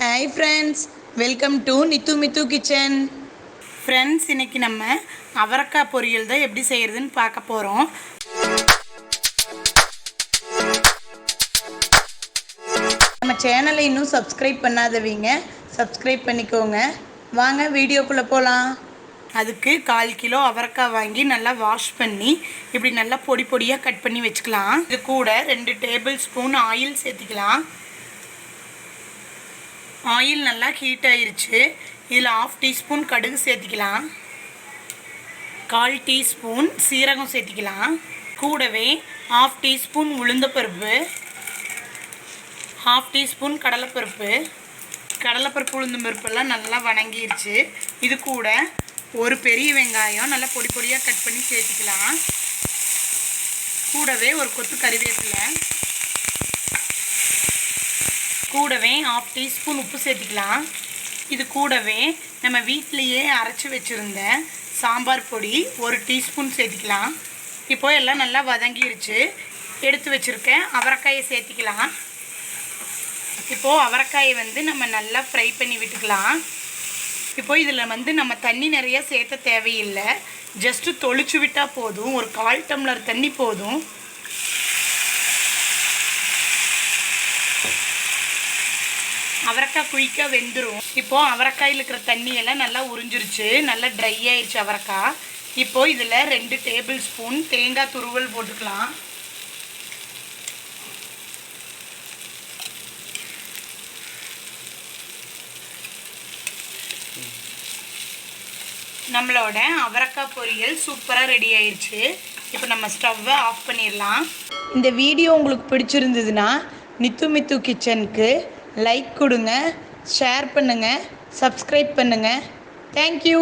Hi friends, welcome to NithuMithuKitchen. Friends, இன்னைக்கு நம்ம அவரக்காய் பொரியல் தான் எப்படி செய்யறதுன்னு பார்க்க போறோம். நம்ம சேனலை இன்னும் சப்ஸ்கிரைப் பண்ணாதவங்க சப்ஸ்கிரைப் பண்ணிக்கோங்க. வாங்க வீடியோக்குள்ள போலாம். அதுக்கு 1/4 கிலோ அவரக்காய் வாங்கி நல்லா வாஷ் பண்ணி இப்படி நல்லா பொடி பொடியா கட் பண்ணி வெச்சுக்கலாம். இது கூட 2 டேபிள் ஸ்பூன் ஆயில் சேர்த்துக்கலாம். ஆயில் நல்லா ஹீட் ஆயிருச்சு. இதில் 1/2 டீஸ்பூன் கடுகு சேர்த்துக்கலாம். 1/4 டீஸ்பூன் சீரகம் சேர்த்துக்கலாம். கூடவே 1/2 டீஸ்பூன் உளுந்தப்பருப்பு, 1/2 டீஸ்பூன் கடலைப்பருப்பு உளுந்தம்பருப்பெல்லாம் நல்லா வணங்கிருச்சு. இது கூட ஒரு பெரிய வெங்காயம் நல்லா பொடி பொடியாக கட் பண்ணி சேர்த்துக்கலாம். கூடவே ஒரு கொத்து கறிவேப்பிலை, கூடவே 1/2 டீஸ்பூன் உப்பு சேர்த்துக்கலாம். இது கூடவே நம்ம வீட்டிலையே அரைச்சி வச்சுருந்த சாம்பார் பொடி 1 டீஸ்பூன் சேர்த்துக்கலாம். இப்போது எல்லாம் நல்லா வதங்கிருச்சு. எடுத்து வச்சுருக்கேன் அவரைக்காயை சேர்த்துக்கலாம். இப்போது அவரைக்காயை நம்ம நல்லா ஃப்ரை பண்ணி விட்டுக்கலாம். இப்போது இதில் நம்ம தண்ணி நிறைய சேர்த்த தேவையில்லை. ஜஸ்ட்டு தொளிச்சு விட்டால் போதும். ஒரு 1/4 டம்ளர் தண்ணி போதும். அவரைக்காய் குயிக்காக வெந்துடும். இப்போது அவரைக்காயில் இருக்கிற தண்ணியெல்லாம் நல்லா உறிஞ்சிருச்சு. நல்லா ட்ரை ஆயிடுச்சு அவரைக்காய். இப்போது இதில் 2 டேபிள் ஸ்பூன் தேங்காய் துருவல் போட்டுக்கலாம். நம்மளோட அவரைக்காய் பொரியல் சூப்பராக ரெடி ஆயிடுச்சு. இப்போ நம்ம ஸ்டவ்வை ஆஃப் பண்ணிடலாம். இந்த வீடியோ உங்களுக்கு பிடிச்சிருந்ததுன்னா நித்து கிச்சனுக்கு லைக் கொடுங்க, ஷேர் பண்ணுங்கள், சப்ஸ்கிரைப் பண்ணுங்கள். தேங்க்யூ.